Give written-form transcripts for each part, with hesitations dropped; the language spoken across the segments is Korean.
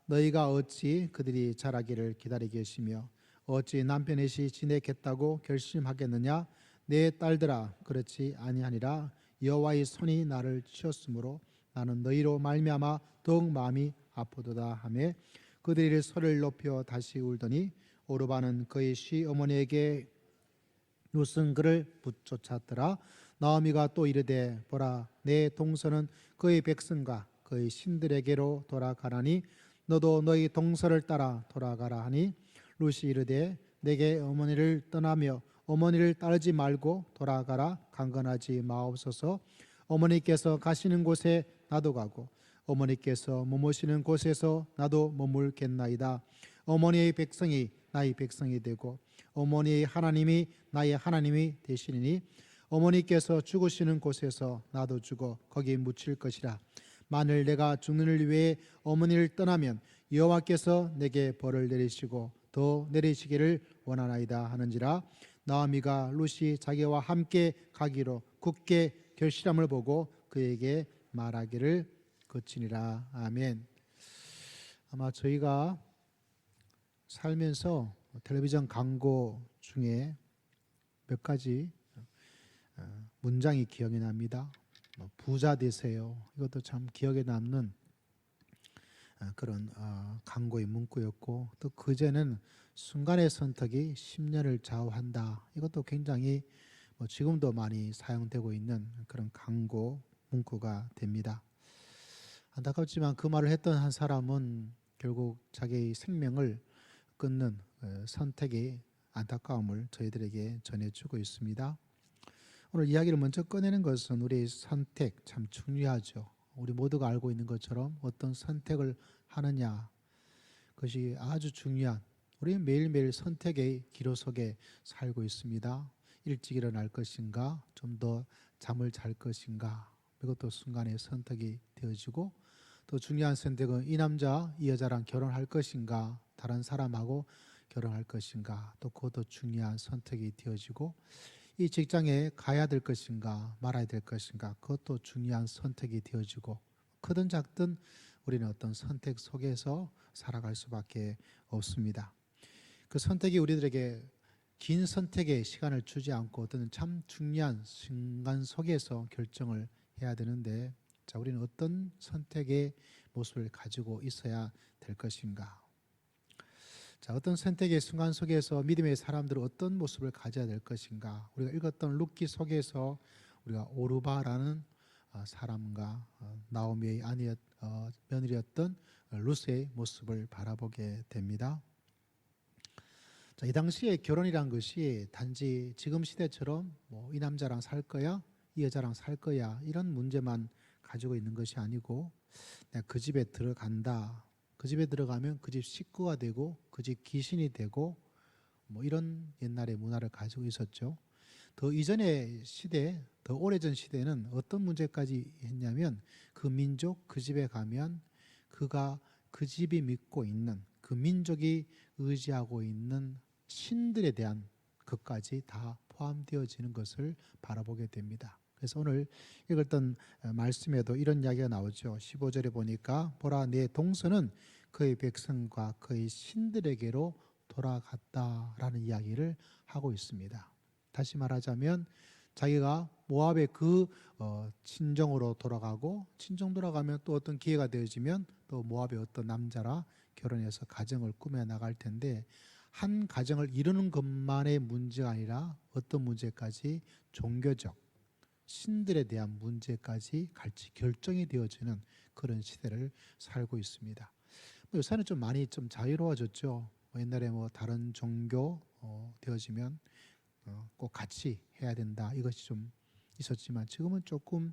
너희가 어찌 그들이 자라기를 기다리겠으며 어찌 남편넷이 지내겠다고 결심하겠느냐? 내 딸들아, 그렇지 아니하니라. 여호와의 손이 나를 치었으므로 나는 너희로 말미암아 더욱 마음이 아프도다 하며 그들이 소리를 높여 다시 울더니 오르바는 그의 시어머니에게 룻은 그를 붙쫓았더라. 나오미가 또 이르되 보라, 내 동서는 그의 백성과 그의 신들에게로 돌아가라니 너도 너희 동서를 따라 돌아가라 하니 룻이 이르되 내게 어머니를 떠나며 어머니를 따르지 말고 돌아가라. 강건하지 마옵소서. 어머니께서 가시는 곳에 나도 가고 어머니께서 머무시는 곳에서 나도 머물겠나이다. 어머니의 백성이 나의 백성이 되고 어머니의 하나님이 나의 하나님이 되시리니 어머니께서 죽으시는 곳에서 나도 죽어 거기 묻힐 것이라. 만일 내가 죽는 일 위해 어머니를 떠나면 여호와께서 내게 벌을 내리시고 더 내리시기를 원하나이다 하는지라. 나오미가 룻이 자기와 함께 가기로 굳게 결실함을 보고 그에게 말하기를 그치니라. 아멘. 아마 저희가 살면서 텔레비전 광고 중에 몇 가지 문장이 기억이 납니다. 부자 되세요. 이것도 참 기억에 남는 그런 광고의 문구였고, 또 그제는 순간의 선택이 10년을 좌우한다. 이것도 굉장히 지금도 많이 사용되고 있는 그런 광고 문구가 됩니다. 안타깝지만 그 말을 했던 한 사람은 결국 자기의 생명을 끊는 선택의 안타까움을 저희들에게 전해주고 있습니다. 오늘 이야기를 먼저 꺼내는 것은 우리의 선택 참 중요하죠. 우리 모두가 알고 있는 것처럼 어떤 선택을 하느냐, 그것이 아주 중요한, 우리는 매일매일 선택의 기로 속에 살고 있습니다. 일찍 일어날 것인가, 좀 더 잠을 잘 것인가, 이것도 순간의 선택이 되어지고, 또 중요한 선택은 이 남자 이 여자랑 결혼할 것인가, 다른 사람하고 결혼할 것인가, 또 그것도 중요한 선택이 되어지고, 이 직장에 가야 될 것인가 말아야 될 것인가, 그것도 중요한 선택이 되어지고, 크든 작든 우리는 어떤 선택 속에서 살아갈 수밖에 없습니다. 그 선택이 우리들에게 긴 선택의 시간을 주지 않고 어떤 참 중요한 순간 속에서 결정을 해야 되는데, 자, 우리는 어떤 선택의 모습을 가지고 있어야 될 것인가? 자, 어떤 선택의 순간 속에서 믿음의 사람들은 어떤 모습을 가져야 될 것인가? 우리가 읽었던 룻기 속에서 우리가 오르바라는 사람과 나오미의 며느리였던 룻의 모습을 바라보게 됩니다. 자, 이 당시에 결혼이란 것이 단지 지금 시대처럼 이 남자랑 살 거야, 이 여자랑 살 거야, 이런 문제만 가지고 있는 것이 아니고, 내가 그 집에 들어간다, 그 집에 들어가면 그 집 식구가 되고 그 집 귀신이 되고, 이런 옛날의 문화를 가지고 있었죠. 더 이전의 시대, 더 오래전 시대는 어떤 문제까지 했냐면, 그 민족 그 집에 가면 그가 그 집이 믿고 있는, 그 민족이 의지하고 있는 신들에 대한 것까지 다 포함되어지는 것을 바라보게 됩니다. 그래서 오늘 읽었던 말씀에도 이런 이야기가 나오죠. 15절에 보니까 보라, 내 동서는 그의 백성과 그의 신들에게로 돌아갔다라는 이야기를 하고 있습니다. 다시 말하자면 자기가 모압의 그 친정으로 돌아가고, 친정 돌아가면 또 어떤 기회가 되어지면 또 모압의 어떤 남자라 결혼해서 가정을 꾸며 나갈 텐데, 한 가정을 이루는 것만의 문제가 아니라 어떤 문제까지, 종교적 신들에 대한 문제까지 같이 결정이 되어지는 그런 시대를 살고 있습니다. 요새는 좀 많이 좀 자유로워졌죠. 옛날에 다른 종교 되어지면 꼭 같이 해야 된다, 이것이 좀 있었지만, 지금은 조금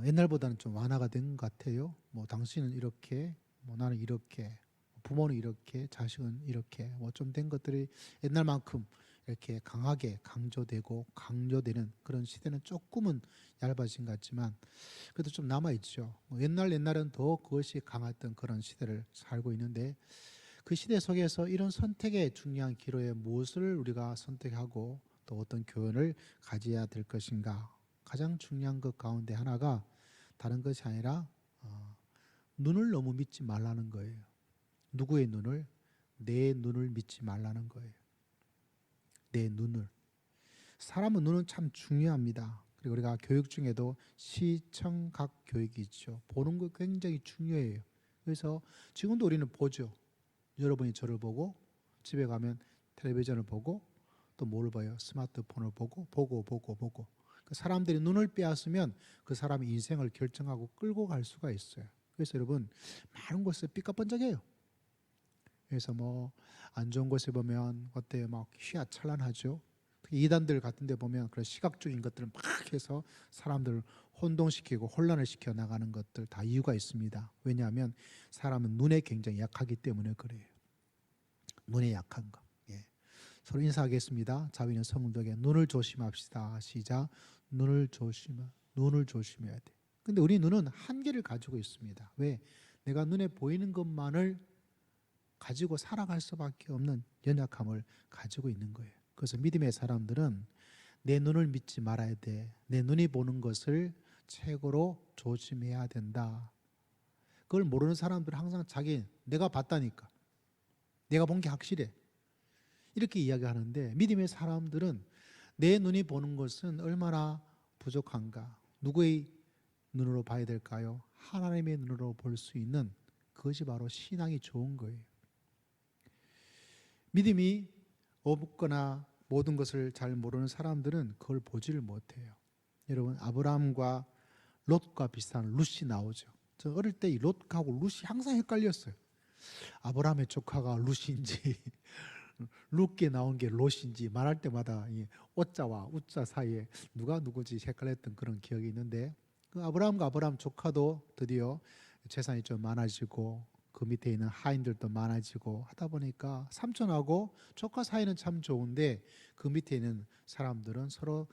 옛날보다는 좀 완화가 된 것 같아요. 당신은 이렇게, 나는 이렇게, 부모는 이렇게, 자식은 이렇게, 좀 된 것들이 옛날만큼 이렇게 강하게 강조되고 강조되는 그런 시대는 조금은 얇아진 것 같지만, 그래도 좀 남아있죠. 옛날은 더 그것이 강했던 그런 시대를 살고 있는데, 그 시대 속에서 이런 선택의 중요한 기로에 무엇을 우리가 선택하고 또 어떤 교훈을 가져야 될 것인가, 가장 중요한 것 가운데 하나가 다른 것이 아니라 눈을 너무 믿지 말라는 거예요. 누구의 눈을? 내 눈을 믿지 말라는 거예요. 내 눈을. 사람의 눈은 참 중요합니다. 그리고 우리가 교육 중에도 시청각 교육이 있죠. 보는 거 굉장히 중요해요. 그래서 지금도 우리는 보죠. 여러분이 저를 보고 집에 가면 텔레비전을 보고 또 뭘 봐요? 스마트폰을 보고. 그 사람들이 눈을 빼앗으면 그 사람의 인생을 결정하고 끌고 갈 수가 있어요. 그래서 여러분 많은 곳에 삐까뻔쩍해요. 그래서 뭐 안 좋은 곳에 보면 어때요? 막 휘황찬란하죠. 특히 이단들 같은 데 보면 그런 시각적인 것들을 막 해서 사람들을 혼동시키고 혼란을 시켜 나가는 것들 다 이유가 있습니다. 왜냐하면 사람은 눈에 굉장히 약하기 때문에 그래요. 눈에 약한 거. 예. 서로 인사하겠습니다. 자비는 성도에게 눈을 조심합시다. 시작. 눈을 조심해야 돼. 근데 우리 눈은 한계를 가지고 있습니다. 왜? 내가 눈에 보이는 것만을 가지고 살아갈 수밖에 없는 연약함을 가지고 있는 거예요. 그래서 믿음의 사람들은 내 눈을 믿지 말아야 돼. 내 눈이 보는 것을 최고로 조심해야 된다. 그걸 모르는 사람들은 항상 내가 봤다니까. 내가 본 게 확실해. 이렇게 이야기하는데 믿음의 사람들은 내 눈이 보는 것은 얼마나 부족한가. 누구의 눈으로 봐야 될까요? 하나님의 눈으로 볼 수 있는 그것이 바로 신앙이 좋은 거예요. 믿음이 없거나 모든 것을 잘 모르는 사람들은 그걸 보지를 못해요. 여러분 아브라함과 롯과 비슷한 룻이 나오죠. 저 어릴 때 이 롯하고 룻이 항상 헷갈렸어요. 아브라함의 조카가 룻인지 룻게 나온 게 롯인지 말할 때마다 이 오자와 우자 사이에 누가 누구지 헷갈렸던 그런 기억이 있는데 그 아브라함과 아브라함 조카도 드디어 재산이 좀 많아지고 그 밑에 있는 하인들도 많아지고 하다 보니까 삼촌하고 조카 사이는 참 좋은데 그 밑에 있는 사람들은 서로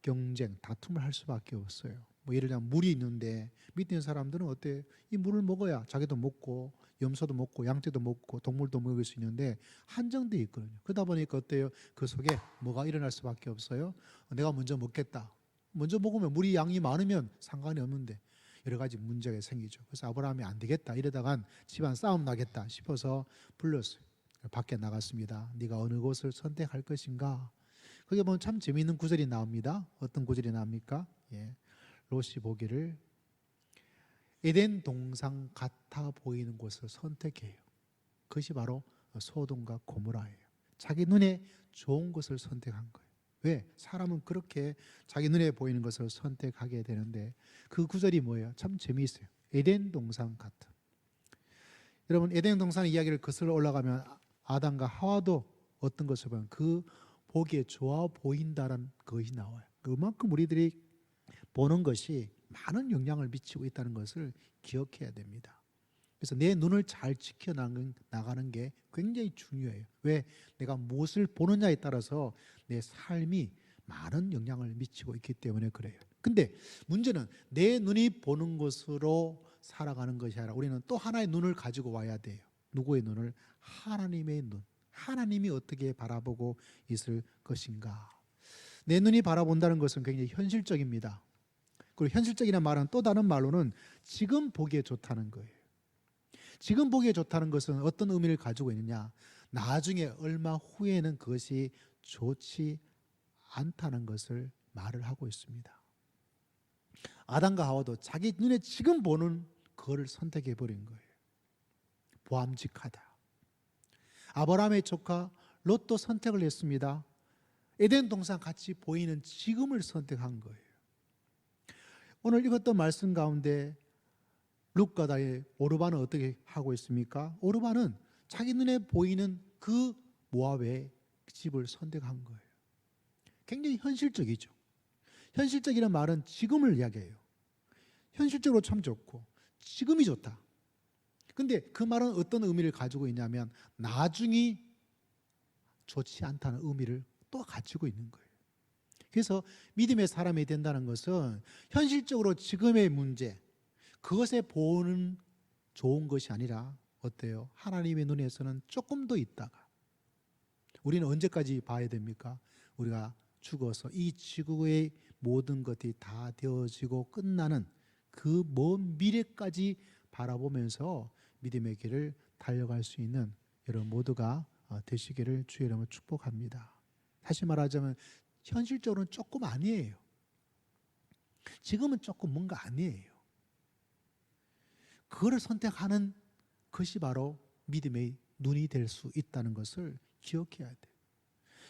경쟁, 다툼을 할 수밖에 없어요. 뭐 예를 들면 물이 있는데 밑에 있는 사람들은 어때? 이 물을 먹어야 자기도 먹고 염소도 먹고 양떼도 먹고 동물도 먹을 수 있는데 한정되어 있거든요. 그러다 보니까 어때요? 그 속에 뭐가 일어날 수밖에 없어요. 내가 먼저 먹겠다. 먼저 먹으면 물이 양이 많으면 상관이 없는데 여러 가지 문제가 생기죠. 그래서 아브라함이 안 되겠다 이러다간 집안 싸움 나겠다 싶어서 불렀어요. 밖에 나갔습니다. 네가 어느 곳을 선택할 것인가? 거기 보면 참 재미있는 구절이 나옵니다. 어떤 구절이 나옵니까? 예. 롯이 보기를 에덴 동산 같아 보이는 곳을 선택해요. 그것이 바로 소돔과 고모라예요. 자기 눈에 좋은 것을 선택한 거예요. 왜? 사람은 그렇게 자기 눈에 보이는 것을 선택하게 되는데 그 구절이 뭐예요? 참 재미있어요. 에덴 동산 같아. 여러분 에덴 동산의 이야기를 거슬러 올라가면 아담과 하와도 어떤 것을 보면 그 보기에 좋아 보인다는 것이 나와요. 그만큼 우리들이 보는 것이 많은 영향을 미치고 있다는 것을 기억해야 됩니다. 그래서 내 눈을 잘 지켜나가는 게 굉장히 중요해요. 왜? 내가 무엇을 보느냐에 따라서 내 삶이 많은 영향을 미치고 있기 때문에 그래요. 근데 문제는 내 눈이 보는 것으로 살아가는 것이 아니라 우리는 또 하나의 눈을 가지고 와야 돼요. 누구의 눈을? 하나님의 눈. 하나님이 어떻게 바라보고 있을 것인가. 내 눈이 바라본다는 것은 굉장히 현실적입니다. 그리고 현실적이라는 말은 또 다른 말로는 지금 보기에 좋다는 거예요. 지금 보기에 좋다는 것은 어떤 의미를 가지고 있느냐? 나중에 얼마 후에는 그것이 좋지 않다는 것을 말을 하고 있습니다. 아담과 하와도 자기 눈에 지금 보는 그거를 선택해 버린 거예요. 보암직하다. 아브라함의 조카 롯도 선택을 했습니다. 에덴 동산 같이 보이는 지금을 선택한 거예요. 오늘 읽었던 말씀 가운데 룻가다의 오르반은 어떻게 하고 있습니까? 오르반은 자기 눈에 보이는 그 모압의 집을 선택한 거예요. 굉장히 현실적이죠. 현실적이라는 말은 지금을 이야기해요. 현실적으로 참 좋고 지금이 좋다. 근데 그 말은 어떤 의미를 가지고 있냐면 나중이 좋지 않다는 의미를 또 가지고 있는 거예요. 그래서 믿음의 사람이 된다는 것은 현실적으로 지금의 문제, 그것에 보는 좋은 것이 아니라 어때요? 하나님의 눈에서는 조금 더 있다가 우리는 언제까지 봐야 됩니까? 우리가 죽어서 이 지구의 모든 것이 다 되어지고 끝나는 그 먼 미래까지 바라보면서 믿음의 길을 달려갈 수 있는 여러분 모두가 되시기를 주의 이름으로 축복합니다. 다시 말하자면 현실적으로는 조금 아니에요. 지금은 조금 뭔가 아니에요. 그거를 선택하는 것이 바로 믿음의 눈이 될 수 있다는 것을 기억해야 돼요.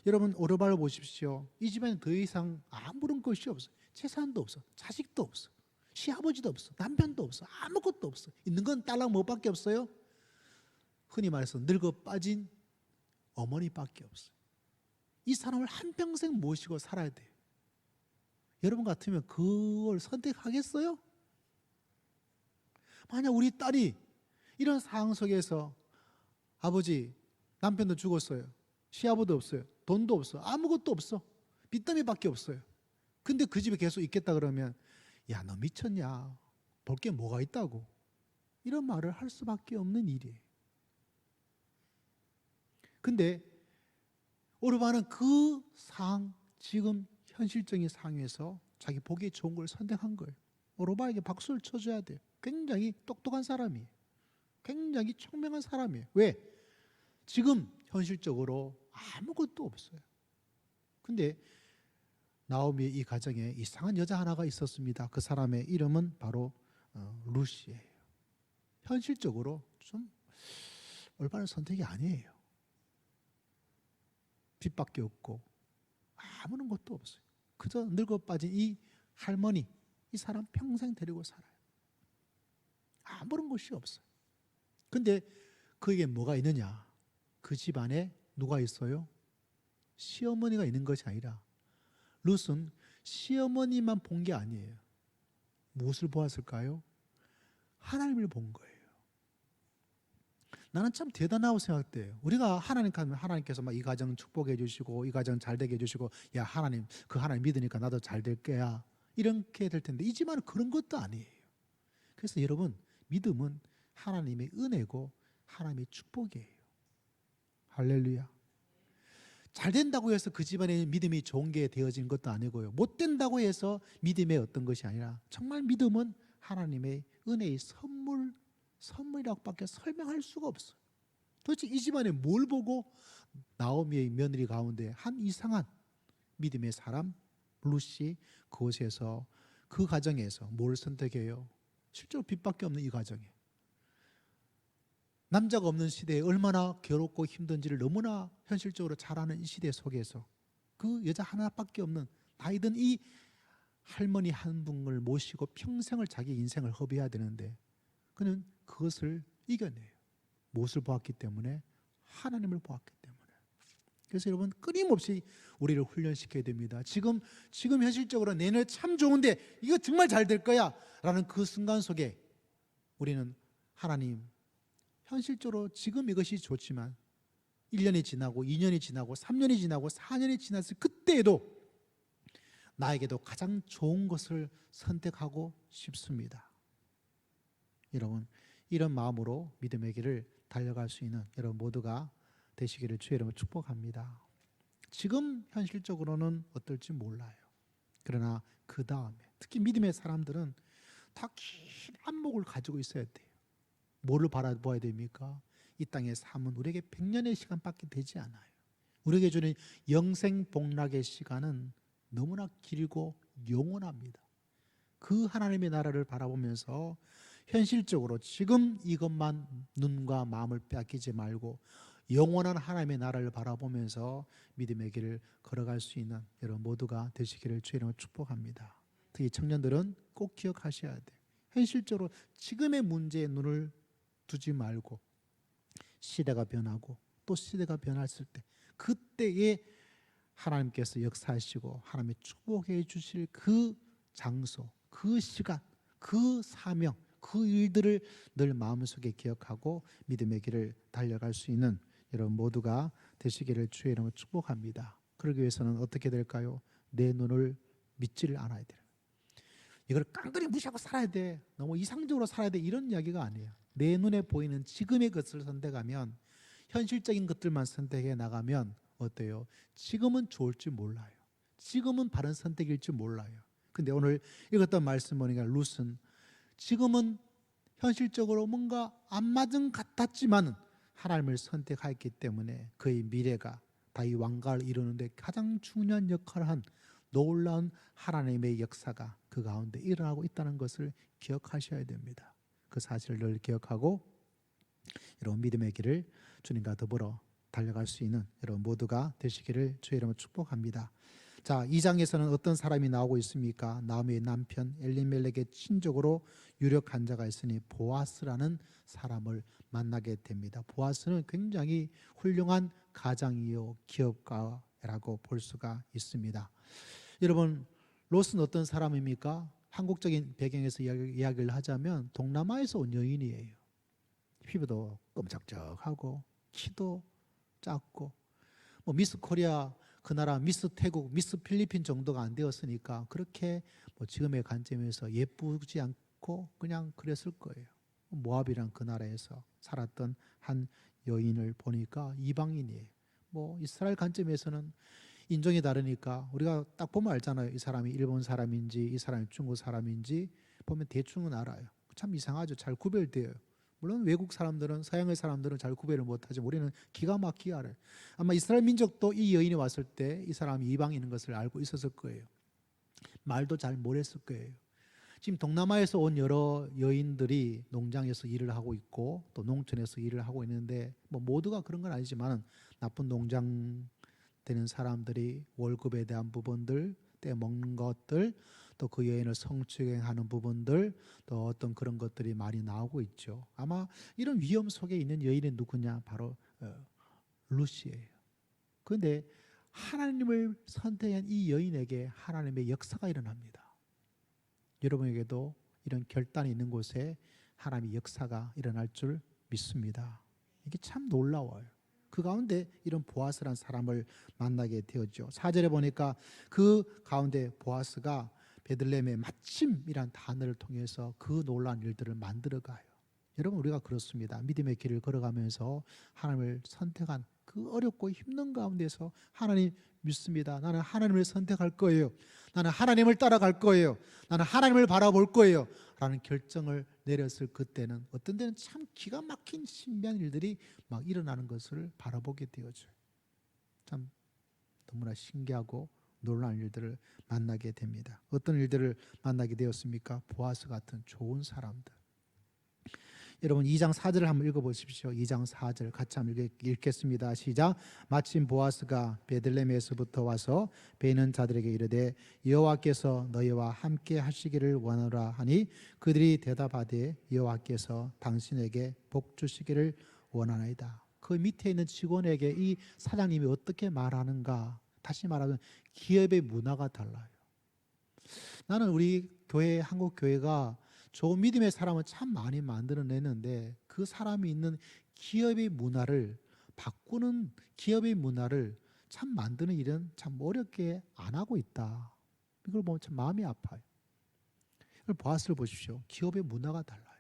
여러분 오르바를 보십시오. 이 집에는 더 이상 아무런 것이 없어요. 재산도 없어, 자식도 없어, 시아버지도 없어, 남편도 없어, 아무것도 없어. 있는 건 딸랑 뭐밖에 없어요? 흔히 말해서 늙어 빠진 어머니밖에 없어요. 이 사람을 한평생 모시고 살아야 돼요. 여러분 같으면 그걸 선택하겠어요? 만약 우리 딸이 이런 상황 속에서 아버지, 남편도 죽었어요. 시아버도 없어요. 돈도 없어. 아무것도 없어. 빚더미밖에 없어요. 근데 그 집에 계속 있겠다 그러면 야, 너 미쳤냐? 볼 게 뭐가 있다고? 이런 말을 할 수밖에 없는 일이에요. 근데 오르바는 그 상황, 지금 현실적인 상황에서 자기 보기에 좋은 걸 선택한 거예요. 오르바에게 박수를 쳐줘야 돼요. 굉장히 똑똑한 사람이에요. 굉장히 총명한 사람이에요. 왜? 지금 현실적으로 아무것도 없어요. 근데 나오미의 이 가정에 이상한 여자 하나가 있었습니다. 그 사람의 이름은 바로 룻이에요. 현실적으로 좀 올바른 선택이 아니에요. 빚밖에 없고 아무런 것도 없어요. 그저 늙어 빠진 이 할머니, 이 사람 평생 데리고 살아요. 아무런 것이 없어요. 근데 그에게 뭐가 있느냐? 그 집안에 누가 있어요? 시어머니가 있는 것이 아니라 룻은 시어머니만 본 게 아니에요. 무엇을 보았을까요? 하나님을 본 거예요. 나는 참 대단하다고 생각돼요. 우리가 하나님 가면 하나님께서 막 이 가정 축복해 주시고 이 가정 잘 되게 해 주시고 야 하나님 그 하나님 믿으니까 나도 잘 될 거야 이렇게 될 텐데 이 집안은 그런 것도 아니에요. 그래서 여러분 믿음은 하나님의 은혜고 하나님의 축복이에요. 할렐루야. 잘 된다고 해서 그 집안에 믿음이 좋은 게 되어진 것도 아니고요. 못 된다고 해서 믿음의 어떤 것이 아니라 정말 믿음은 하나님의 은혜의 선물이라고밖에 설명할 수가 없어요. 도대체 이 집안에 뭘 보고 나오미의 며느리 가운데 한 이상한 믿음의 사람 룻이 그곳에서 그 가정에서 뭘 선택해요? 실제로 빚밖에 없는 이 가정에 남자가 없는 시대에 얼마나 괴롭고 힘든지를 너무나 현실적으로 잘 아는 이 시대 속에서 그 여자 하나밖에 없는 나이든 이 할머니 한 분을 모시고 평생을 자기 인생을 허비해야 되는데 그는 그것을 이겨내요. 무엇을 보았기 때문에? 하나님을 보았기 때문에. 그래서 여러분 끊임없이 우리를 훈련시켜야 됩니다. 지금 현실적으로 내년 참 좋은데 이거 정말 잘 될 거야 라는 그 순간 속에 우리는 하나님 현실적으로 지금 이것이 좋지만 1년이 지나고 2년이 지나고 3년이 지나고 4년이 지났을 그때에도 나에게도 가장 좋은 것을 선택하고 싶습니다. 여러분 이런 마음으로 믿음의 길을 달려갈 수 있는 여러분 모두가 되시기를 주의 이름으로 축복합니다. 지금 현실적으로는 어떨지 몰라요. 그러나 그 다음에 특히 믿음의 사람들은 다 긴 안목을 가지고 있어야 돼요. 뭐를 바라봐야 됩니까? 이 땅의 삶은 우리에게 100년의 시간밖에 되지 않아요. 우리에게 주는 영생복락의 시간은 너무나 길고 영원합니다. 그 하나님의 나라를 바라보면서 현실적으로 지금 이것만 눈과 마음을 빼앗기지 말고 영원한 하나님의 나라를 바라보면서 믿음의 길을 걸어갈 수 있는 여러분 모두가 되시기를 주의 이름으로 축복합니다. 특히 청년들은 꼭 기억하셔야 돼요. 현실적으로 지금의 문제에 눈을 두지 말고 시대가 변하고 또 시대가 변했을 때 그때에 하나님께서 역사하시고 하나님의 축복해 주실 그 장소, 그 시간, 그 사명, 그 일들을 늘 마음속에 기억하고 믿음의 길을 달려갈 수 있는 여러분 모두가 되시기를 주의 이름으로 축복합니다. 그러기 위해서는 어떻게 될까요? 내 눈을 믿지를 않아야 돼요. 이걸 깡그리 무시하고 살아야 돼. 너무 이상적으로 살아야 돼. 이런 이야기가 아니에요. 내 눈에 보이는 지금의 것을 선택하면 현실적인 것들만 선택해 나가면 어때요? 지금은 좋을지 몰라요. 지금은 바른 선택일지 몰라요. 근데 오늘 읽었던 말씀 보니까 룻은 지금은 현실적으로 뭔가 안 맞은 같았지만 하나님을 선택했기 때문에 그의 미래가 다윗 왕가를 이루는데 가장 중요한 역할을 한 놀라운 하나님의 역사가 그 가운데 일어나고 있다는 것을 기억하셔야 됩니다. 그 사실을 늘 기억하고 여러분 믿음의 길을 주님과 더불어 달려갈 수 있는 여러분 모두가 되시기를 주의 이름으로 축복합니다. 자, 2장에서는 어떤 사람이 나오고 있습니까? 나오미의 남편 엘리멜렉의 친족으로 유력한 자가 있으니 보아스라는 사람을 만나게 됩니다. 보아스는 굉장히 훌륭한 가장이요 기업가라고 볼 수가 있습니다. 여러분, 롯은 어떤 사람입니까? 한국적인 배경에서 이야기를 하자면 동남아에서 온 여인이에요. 피부도 끔적적하고 키도 작고 뭐 미스 코리아 그 나라 미스 태국, 미스 필리핀 정도가 안 되었으니까 그렇게 뭐 지금의 관점에서 예쁘지 않고 그냥 그랬을 거예요. 모압이란 그 나라에서 살았던 한 여인을 보니까 이방인이에요. 뭐 이스라엘 관점에서는 인종이 다르니까 우리가 딱 보면 알잖아요. 이 사람이 일본 사람인지 이 사람이 중국 사람인지 보면 대충은 알아요. 참 이상하죠. 잘 구별돼요. 물론 외국 사람들은 서양의 사람들은 잘 구별을 못하지만 우리는 기가 막히게 알아요. 아마 이스라엘 민족도 이 여인이 왔을 때 이 사람이 이방인인 것을 알고 있었을 거예요. 말도 잘 못했을 거예요. 지금 동남아에서 온 여러 여인들이 농장에서 일을 하고 있고 또 농촌에서 일을 하고 있는데 뭐 모두가 그런 건 아니지만 나쁜 농장 되는 사람들이 월급에 대한 부분들, 떼먹는 것들, 또 그 여인을 성추행하는 부분들, 또 어떤 그런 것들이 많이 나오고 있죠. 아마 이런 위험 속에 있는 여인이 누구냐? 바로 룻이에요. 그런데 하나님을 선택한 이 여인에게 하나님의 역사가 일어납니다. 여러분에게도 이런 결단이 있는 곳에 하나님의 역사가 일어날 줄 믿습니다. 이게 참 놀라워요. 그 가운데 이런 보아스란 사람을 만나게 되었죠. 4절에 보니까 그 가운데 보아스가 베들레헴의 마침이란 단어를 통해서 그 놀라운 일들을 만들어가요. 여러분 우리가 그렇습니다. 믿음의 길을 걸어가면서 하나님을 선택한 그 어렵고 힘든 가운데서 하나님 믿습니다. 나는 하나님을 선택할 거예요. 나는 하나님을 따라갈 거예요. 나는 하나님을 바라볼 거예요. 라는 결정을 내렸을 그때는 어떤 때는 참 기가 막힌 신비한 일들이 막 일어나는 것을 바라보게 되어져요. 참 너무나 신기하고 놀라운 일들을 만나게 됩니다. 어떤 일들을 만나게 되었습니까? 보아스 같은 좋은 사람들. 여러분 2장 4절을 한번 읽어보십시오. 2장 4절 같이 한번 읽겠습니다. 시작. 마침 보아스가 베들레헴에서부터 와서 베는 자들에게 이르되 여호와께서 너희와 함께 하시기를 원하노라 하니 그들이 대답하되 여호와께서 당신에게 복 주시기를 원하나이다. 그 밑에 있는 직원에게 이 사장님이 어떻게 말하는가? 다시 말하면 기업의 문화가 달라요. 나는 우리 교회, 한국 교회가 좋은 믿음의 사람은 참 많이 만들어내는데 그 사람이 있는 기업의 문화를 바꾸는 기업의 문화를 참 만드는 일은 참 어렵게 안 하고 있다. 이걸 보면 참 마음이 아파요. 이걸 보아스를 보십시오. 기업의 문화가 달라요.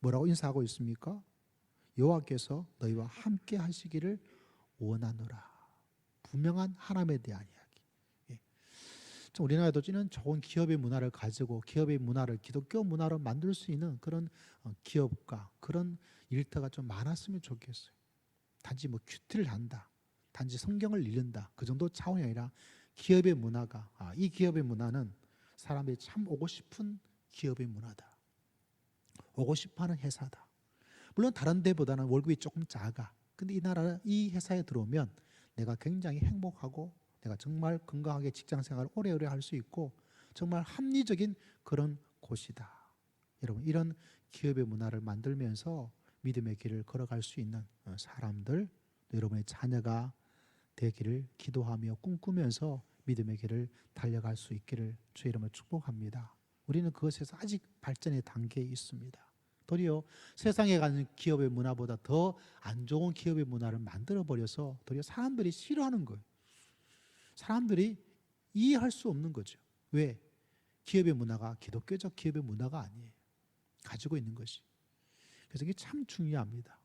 뭐라고 인사하고 있습니까? 여호와께서 너희와 함께 하시기를 원하노라. 분명한 하나님에 대한 이야기. 우리나라도 이런 좋은 기업의 문화를 가지고 기업의 문화를 기독교 문화로 만들 수 있는 그런 기업가 그런 일터가 좀 많았으면 좋겠어요. 단지 뭐 큐티를 한다, 단지 성경을 읽는다 그 정도 차원이 아니라 기업의 문화가 이 기업의 문화는 사람들이 참 오고 싶은 기업의 문화다. 오고 싶어하는 회사다. 물론 다른 데보다는 월급이 조금 작아. 근데 이 나라 이 회사에 들어오면 내가 굉장히 행복하고 내가 정말 건강하게 직장생활을 오래오래 할 수 있고 정말 합리적인 그런 곳이다. 여러분 이런 기업의 문화를 만들면서 믿음의 길을 걸어갈 수 있는 사람들 여러분의 자녀가 되기를 기도하며 꿈꾸면서 믿음의 길을 달려갈 수 있기를 주의 이름으로 축복합니다. 우리는 그것에서 아직 발전의 단계에 있습니다. 도리어 세상에 가는 기업의 문화보다 더 안 좋은 기업의 문화를 만들어버려서 도리어 사람들이 싫어하는 거예요. 사람들이 이해할 수 없는 거죠. 왜? 기업의 문화가 기독교적 기업의 문화가 아니에요. 가지고 있는 것이. 그래서 이게 참 중요합니다.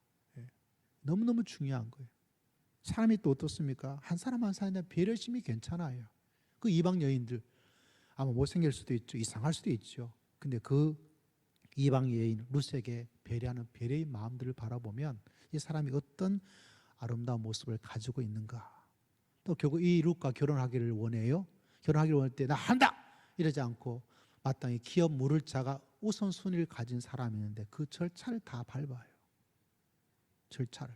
너무너무 중요한 거예요. 사람이 또 어떻습니까? 한 사람 한 사람에 대한 배려심이 괜찮아요. 그 이방 여인들 아마 못생길 수도 있죠. 이상할 수도 있죠. 근데 그 이방 여인 룻에게 배려하는 배려의 마음들을 바라보면 이 사람이 어떤 아름다운 모습을 가지고 있는가. 또 결국 이 룻과 결혼하기를 원해요. 결혼하기를 원할 때 나 한다 이러지 않고 마땅히 기업 물을 자가 우선순위를 가진 사람이 있는데 그 절차를 다 밟아요. 절차를.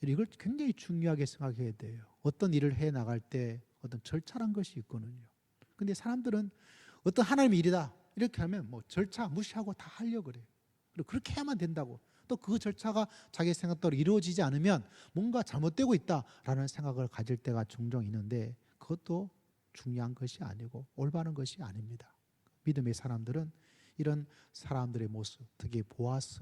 이걸 굉장히 중요하게 생각해야 돼요. 어떤 일을 해 나갈 때 어떤 절차란 것이 있거든요. 근데 사람들은 어떤 하나님의 일이다 이렇게 하면 뭐 절차 무시하고 다 하려고 그래요. 그리고 그렇게 해야만 된다고. 또 그 절차가 자기 생각대로 이루어지지 않으면 뭔가 잘못되고 있다라는 생각을 가질 때가 종종 있는데 그것도 중요한 것이 아니고 올바른 것이 아닙니다. 믿음의 사람들은 이런 사람들의 모습, 특히 보아스,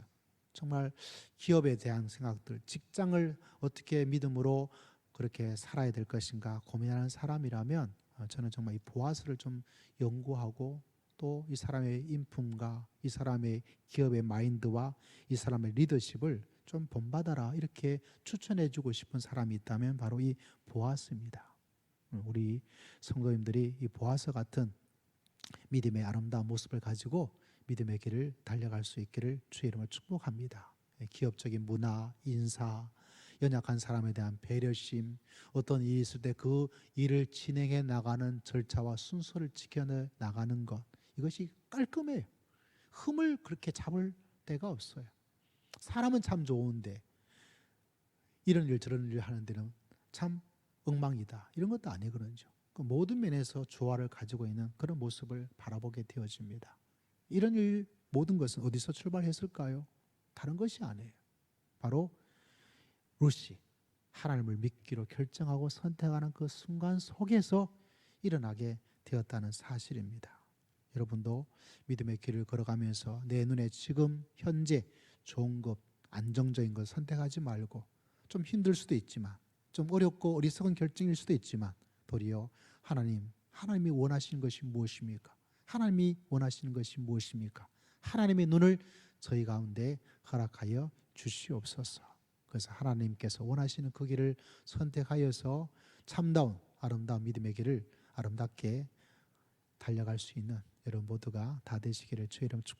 정말 기업에 대한 생각들, 직장을 어떻게 믿음으로 그렇게 살아야 될 것인가 고민하는 사람이라면 저는 정말 이 보아스를 좀 연구하고 또 이 사람의 인품과 이 사람의 기업의 마인드와 이 사람의 리더십을 좀 본받아라 이렇게 추천해주고 싶은 사람이 있다면 바로 이 보아스입니다. 우리 성도님들이 이 보아스 같은 믿음의 아름다운 모습을 가지고 믿음의 길을 달려갈 수 있기를 주의 이름으로 축복합니다. 기업적인 문화, 인사, 연약한 사람에 대한 배려심, 어떤 일이 있을 때 그 일을 진행해 나가는 절차와 순서를 지켜 나가는 것, 이것이 깔끔해요. 흠을 그렇게 잡을 데가 없어요. 사람은 참 좋은데 이런 일 저런 일을 하는 데는 참 엉망이다 이런 것도 아니거든요. 그 모든 면에서 조화를 가지고 있는 그런 모습을 바라보게 되어집니다. 이런 일 모든 것은 어디서 출발했을까요? 다른 것이 아니에요. 바로 룻이 하나님을 믿기로 결정하고 선택하는 그 순간 속에서 일어나게 되었다는 사실입니다. 여러분도 믿음의 길을 걸어가면서 내 눈에 지금 현재 좋은 것, 안정적인 것 선택하지 말고 좀 힘들 수도 있지만 좀 어렵고 어리석은 결정일 수도 있지만 도리어 하나님이 원하시는 것이 무엇입니까? 하나님이 원하시는 것이 무엇입니까? 하나님의 눈을 저희 가운데 허락하여 주시옵소서. 그래서 하나님께서 원하시는 그 길을 선택하여서 참다운 아름다운 믿음의 길을 아름답게 달려갈 수 있는 여러분 모두가 다 되시기를 주의 이름